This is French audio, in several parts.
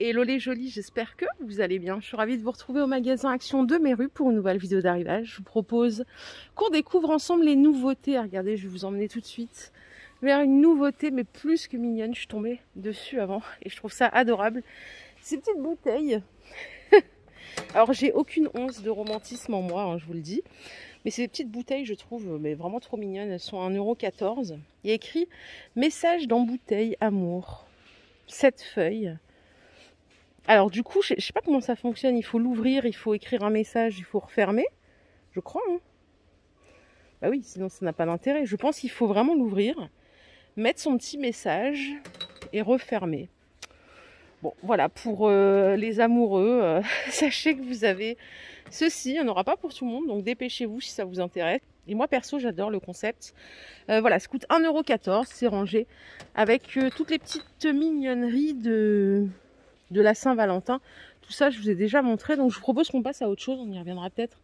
Hello les jolis, j'espère que vous allez bien. Je suis ravie de vous retrouver au magasin Action de Méru pour une nouvelle vidéo d'arrivage. Je vous propose qu'on découvre ensemble les nouveautés. Regardez, je vais vous emmener tout de suite vers une nouveauté, mais plus que mignonne. Je suis tombée dessus avant et je trouve ça adorable. Ces petites bouteilles. Alors, j'ai aucune once de romantisme en moi, hein, je vous le dis. Mais ces petites bouteilles, je trouve mais vraiment trop mignonnes. Elles sont à 1,14 €. Il y a écrit « Message dans bouteille, amour ». 7 feuilles. Alors du coup, je ne sais pas comment ça fonctionne. Il faut l'ouvrir, il faut écrire un message, il faut refermer. Je crois. Hein. Bah oui, sinon ça n'a pas d'intérêt. Je pense qu'il faut vraiment l'ouvrir, mettre son petit message et refermer. Bon, voilà, pour les amoureux, sachez que vous avez ceci. Il n'y en aura pas pour tout le monde, donc dépêchez-vous si ça vous intéresse. Et moi, perso, j'adore le concept. Voilà, ça coûte 1,14 €. C'est rangé avec toutes les petites mignonneries de la Saint-Valentin. Tout ça, je vous ai déjà montré. Donc, je vous propose qu'on passe à autre chose. On y reviendra peut-être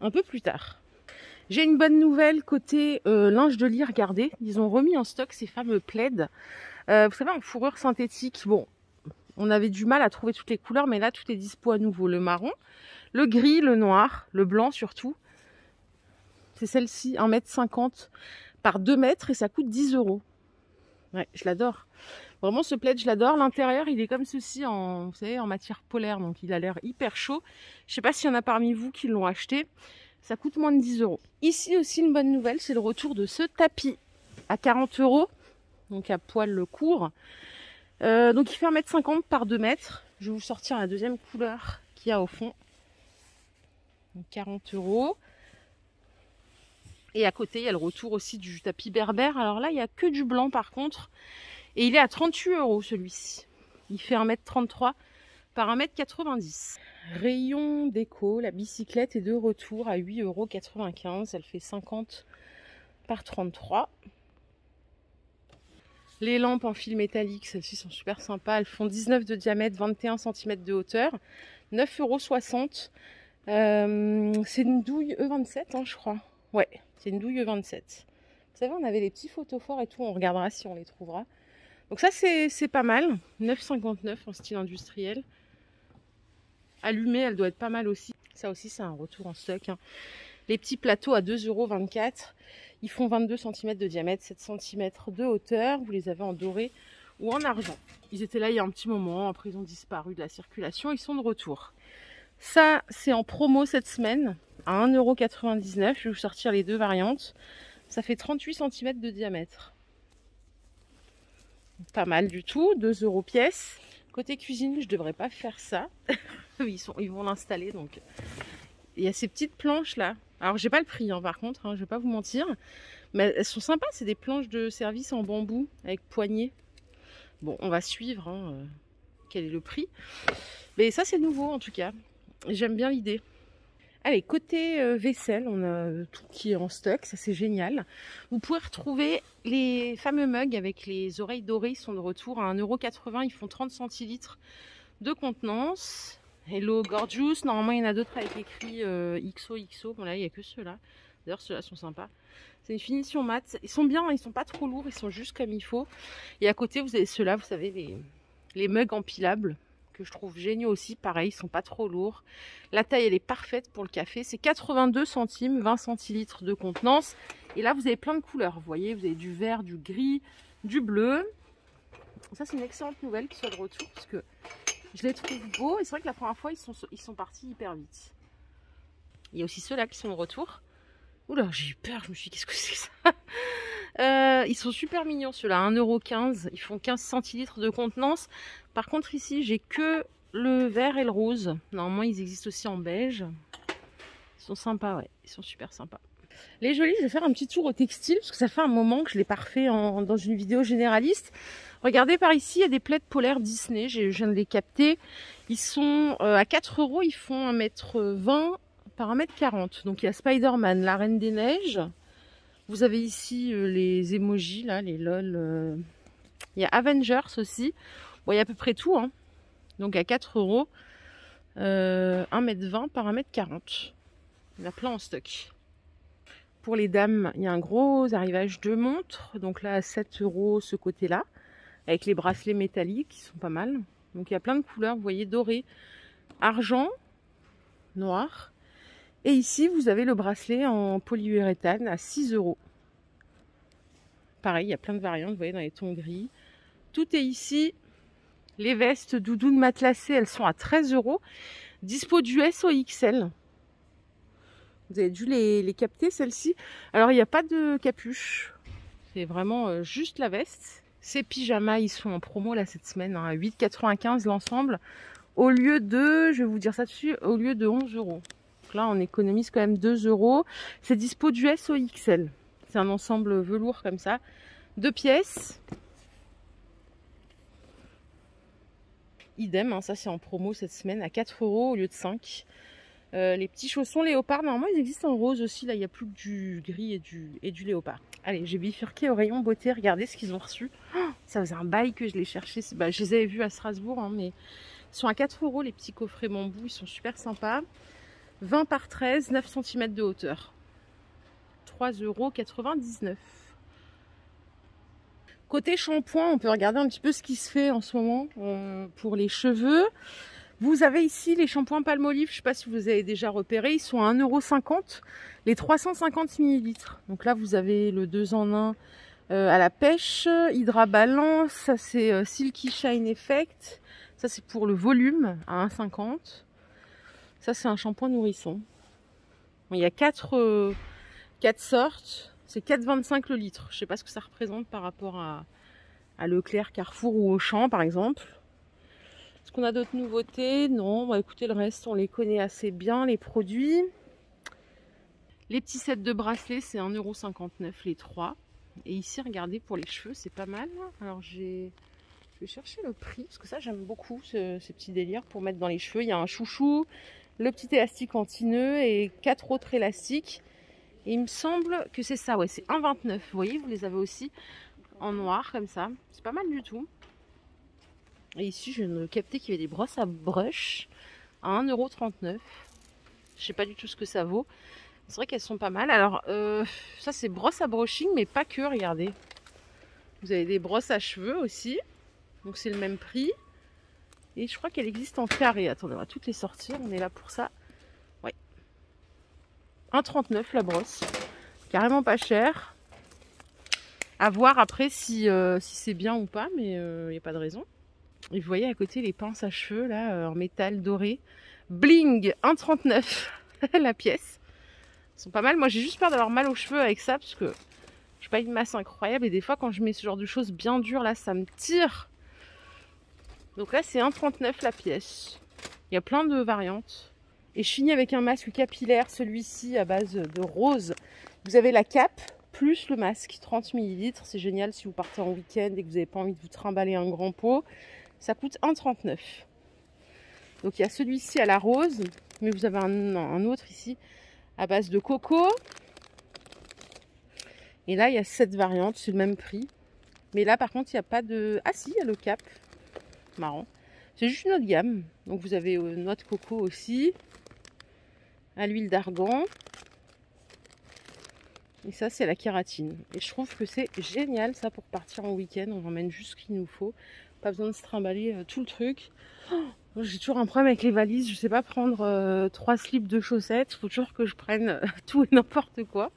un peu plus tard. J'ai une bonne nouvelle côté linge de lit. Regardez, ils ont remis en stock ces fameux plaids. Vous savez, en fourrure synthétique. Bon, on avait du mal à trouver toutes les couleurs, mais là, tout est dispo à nouveau. Le marron, le gris, le noir, le blanc surtout. C'est celle-ci, 1,50 m par 2 mètres et ça coûte 10 €. Ouais, je l'adore. Vraiment, ce plaid, je l'adore. L'intérieur, il est comme ceci, vous savez, en matière polaire, donc il a l'air hyper chaud. Je ne sais pas s'il y en a parmi vous qui l'ont acheté. Ça coûte moins de 10 €. Ici aussi, une bonne nouvelle, c'est le retour de ce tapis à 40 €, donc à poil court. Donc il fait 1,50 m par 2 mètres. Je vais vous sortir la deuxième couleur qu'il y a au fond. Donc 40 €. Et à côté, il y a le retour aussi du tapis berbère. Alors là, il n'y a que du blanc par contre. Et il est à 38 € celui-ci. Il fait 1,33 m par 1,90 m. Rayon déco, la bicyclette est de retour à 8,95 €. Elle fait 50 par 33. Les lampes en fil métallique, celles-ci sont super sympas. Elles font 19 de diamètre, 21 cm de hauteur. 9,60 €. C'est une douille E27, hein, je crois. Ouais, c'est une douille E27. Vous savez, on avait les petits photophores et tout. On regardera si on les trouvera. Donc ça, c'est pas mal. 9,59 € en style industriel. Allumée, elle doit être pas mal aussi. Ça aussi, c'est un retour en stock. Hein. Les petits plateaux à 2,24 €. Ils font 22 cm de diamètre, 7 cm de hauteur. Vous les avez en doré ou en argent. Ils étaient là il y a un petit moment. Après, ils ont disparu de la circulation. Ils sont de retour. Ça, c'est en promo cette semaine à 1,99 €. Je vais vous sortir les deux variantes. Ça fait 38 cm de diamètre. Pas mal du tout, 2 € pièce. Côté cuisine, je ne devrais pas faire ça. Ils vont l'installer. Donc, il y a ces petites planches là. Alors, j'ai pas le prix hein, par contre, hein, je vais pas vous mentir. Mais elles sont sympas, c'est des planches de service en bambou avec poignée. Bon, on va suivre hein, quel est le prix. Mais ça, c'est nouveau en tout cas. J'aime bien l'idée. Allez, côté vaisselle, on a tout qui est en stock, ça c'est génial. Vous pouvez retrouver les fameux mugs avec les oreilles dorées, ils sont de retour à 1,80 €, ils font 30 centilitres de contenance. Hello Gorgeous, normalement il y en a d'autres avec écrit XOXO, bon là il n'y a que ceux-là. D'ailleurs ceux-là sont sympas. C'est une finition mat, ils sont bien, ils sont pas trop lourds, ils sont juste comme il faut. Et à côté vous avez ceux-là, vous savez, les mugs empilables. Que je trouve géniaux aussi, pareil, ils sont pas trop lourds. La taille elle est parfaite pour le café, c'est 82 centimes, 20 centilitres de contenance. Et là vous avez plein de couleurs, vous voyez, vous avez du vert, du gris, du bleu. Ça c'est une excellente nouvelle qu'ils soient de retour parce que je les trouve beaux et c'est vrai que la première fois ils sont partis hyper vite. Il y a aussi ceux-là qui sont de retour. Oula, j'ai eu peur, je me suis dit qu'est-ce que c'est que ça. Ils sont super mignons ceux-là, 1,15 €, ils font 15 centilitres de contenance. Par contre ici j'ai que le vert et le rose. Normalement ils existent aussi en beige. Ils sont sympas, ouais, ils sont super sympas. Les jolis, je vais faire un petit tour au textile parce que ça fait un moment que je l'ai pas refait dans une vidéo généraliste. Regardez par ici, il y a des plaids polaires Disney, je viens de les capter. Ils sont à 4 €, ils font 1,20 m par 1,40 m. Donc il y a Spider-Man, la Reine des Neiges. Vous avez ici les emojis, là, les lol. Il y a Avengers aussi. Bon, il y a à peu près tout. Hein. Donc à 4 €, 1,20 m par 1,40 m. Il y en a plein en stock. Pour les dames, il y a un gros arrivage de montres. Donc là, à 7 € ce côté-là. Avec les bracelets métalliques qui sont pas mal. Donc il y a plein de couleurs, vous voyez, doré, argent, noir. Et ici, vous avez le bracelet en polyuréthane à 6 €. Pareil, il y a plein de variantes, vous voyez, dans les tons gris. Tout est ici. Les vestes doudounes matelassées, elles sont à 13 €. Dispo du S au XL. Vous avez dû les capter, celles-ci. Alors, il n'y a pas de capuche. C'est vraiment juste la veste. Ces pyjamas, ils sont en promo là cette semaine, hein, à 8,95 € l'ensemble. Au lieu de, je vais vous dire ça dessus, au lieu de 11 €. Donc là, on économise quand même 2 €. C'est dispo du S au XL. C'est un ensemble velours comme ça. 2 pièces. Idem, hein, ça c'est en promo cette semaine à 4 € au lieu de 5. Les petits chaussons léopard, normalement ils existent en rose aussi. Là, il n'y a plus que du gris et du léopard. Allez, j'ai bifurqué au rayon beauté. Regardez ce qu'ils ont reçu. Oh, ça faisait un bail que je les cherchais. Bah, je les avais vus à Strasbourg, hein, mais ils sont à 4 € les petits coffrets bambou. Ils sont super sympas. 20 par 13, 9 cm de hauteur. 3,99 €. Côté shampoing, on peut regarder un petit peu ce qui se fait en ce moment pour les cheveux. Vous avez ici les shampoings Palmolive, je ne sais pas si vous avez déjà repéré, ils sont à 1,50 €, les 350 ml. Donc là, vous avez le 2 en 1 à la pêche, Hydra Balance, ça c'est Silky Shine Effect, ça c'est pour le volume à 1,50 €. Ça c'est un shampoing nourrisson. Bon, il y a 4 sortes, c'est 4,25 € le litre. Je ne sais pas ce que ça représente par rapport à Leclerc, Carrefour ou Auchan par exemple. Est-ce qu'on a d'autres nouveautés? Non, bah écoutez, le reste, on les connaît assez bien, les produits. Les petits sets de bracelets, c'est 1,59 € les 3. Et ici, regardez, pour les cheveux, c'est pas mal. Alors, je vais chercher le prix, parce que ça, j'aime beaucoup ces petits délires pour mettre dans les cheveux. Il y a un chouchou, le petit élastique anti-nœud et 4 autres élastiques. Et il me semble que c'est ça, ouais, c'est 1,29 €. Vous voyez, vous les avez aussi en noir, comme ça. C'est pas mal du tout. Et ici, je viens de capter qu'il y avait des brosses à brush à 1,39 €. Je sais pas du tout ce que ça vaut. C'est vrai qu'elles sont pas mal. Alors, ça c'est brosse à brushing, mais pas que, regardez. Vous avez des brosses à cheveux aussi. Donc c'est le même prix. Et je crois qu'elle existe en carré. Attendez, on va toutes les sortir. On est là pour ça. Ouais. 1,39 € la brosse. Carrément pas cher. À voir après si c'est bien ou pas, mais il n'y a pas de raison. Et vous voyez à côté les pinces à cheveux là en métal doré. Bling, 1,39 € la pièce. Ils sont pas mal. Moi j'ai juste peur d'avoir mal aux cheveux avec ça parce que je n'ai pas une masse incroyable et des fois quand je mets ce genre de choses bien dures là ça me tire. Donc là c'est 1,39 € la pièce. Il y a plein de variantes. Et je finis avec un masque capillaire, celui-ci à base de rose. Vous avez la cape plus le masque, 30 ml. C'est génial si vous partez en week-end et que vous n'avez pas envie de vous trimballer un grand pot. Ça coûte 1,39 €. Donc il y a celui-ci à la rose, mais vous avez un autre ici à base de coco. Et là il y a 7 variantes, c'est le même prix. Mais là par contre il n'y a pas de... Ah si, il y a le cap. Marrant. C'est juste une autre gamme. Donc vous avez noix de coco aussi. À l'huile d'argan. Et ça c'est la kératine. Et je trouve que c'est génial ça pour partir en week-end. On emmène juste ce qu'il nous faut. Pas besoin de se trimballer tout le truc. Oh, j'ai toujours un problème avec les valises. Je sais pas prendre 3 slips de chaussettes. Il faut toujours que je prenne tout et n'importe quoi.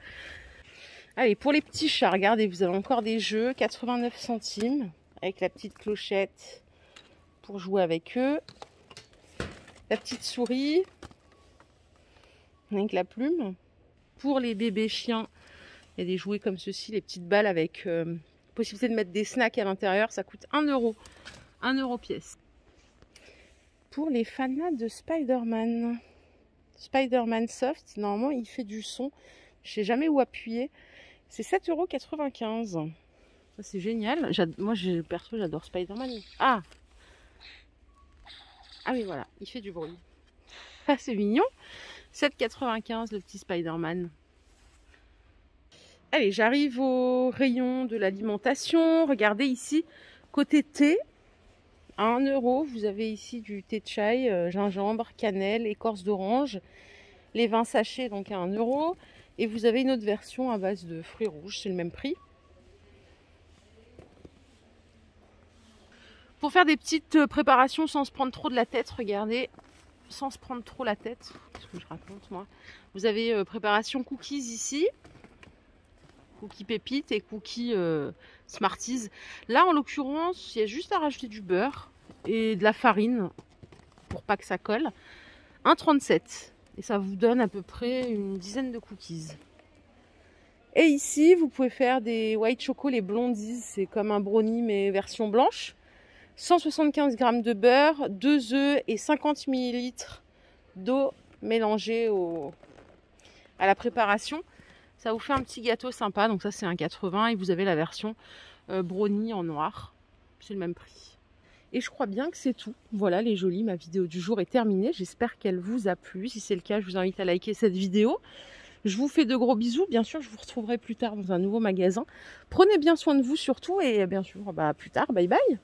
Allez, pour les petits chats, regardez, vous avez encore des jeux. 89 centimes. Avec la petite clochette pour jouer avec eux. La petite souris. Avec la plume. Pour les bébés chiens, il y a des jouets comme ceci. Les petites balles avec... possibilité de mettre des snacks à l'intérieur, ça coûte 1 €. 1 € pièce. Pour les fanas de Spider-Man. Spider-Man Soft, normalement il fait du son. Je sais jamais où appuyer. C'est 7,95 €. C'est génial. Moi perso j'adore Spider-Man. Ah oui voilà, il fait du bruit. Ah c'est mignon. 7,95 € le petit Spider-Man. Allez, j'arrive au rayon de l'alimentation. Regardez ici, côté thé, à 1 €, vous avez ici du thé de chai, gingembre, cannelle, écorce d'orange. Les 20 sachets, donc à 1 €. Et vous avez une autre version à base de fruits rouges, c'est le même prix. Pour faire des petites préparations sans se prendre trop de la tête, regardez, sans se prendre trop la tête. Qu'est-ce que je raconte moi? Vous avez préparation cookies ici, cookies pépites et cookies Smarties. Là en l'occurrence, il y a juste à rajouter du beurre et de la farine pour pas que ça colle. 1,37 et ça vous donne à peu près une dizaine de cookies. Et ici, vous pouvez faire des white choco, les blondies, c'est comme un brownie mais version blanche. 175 g de beurre, 2 œufs et 50 ml d'eau mélangée à la préparation. Ça vous fait un petit gâteau sympa, donc ça c'est un 80 et vous avez la version brownie en noir. C'est le même prix. Et je crois bien que c'est tout. Voilà les jolis, ma vidéo du jour est terminée. J'espère qu'elle vous a plu. Si c'est le cas, je vous invite à liker cette vidéo. Je vous fais de gros bisous. Bien sûr, je vous retrouverai plus tard dans un nouveau magasin. Prenez bien soin de vous surtout et bien sûr, à plus tard. Bye bye.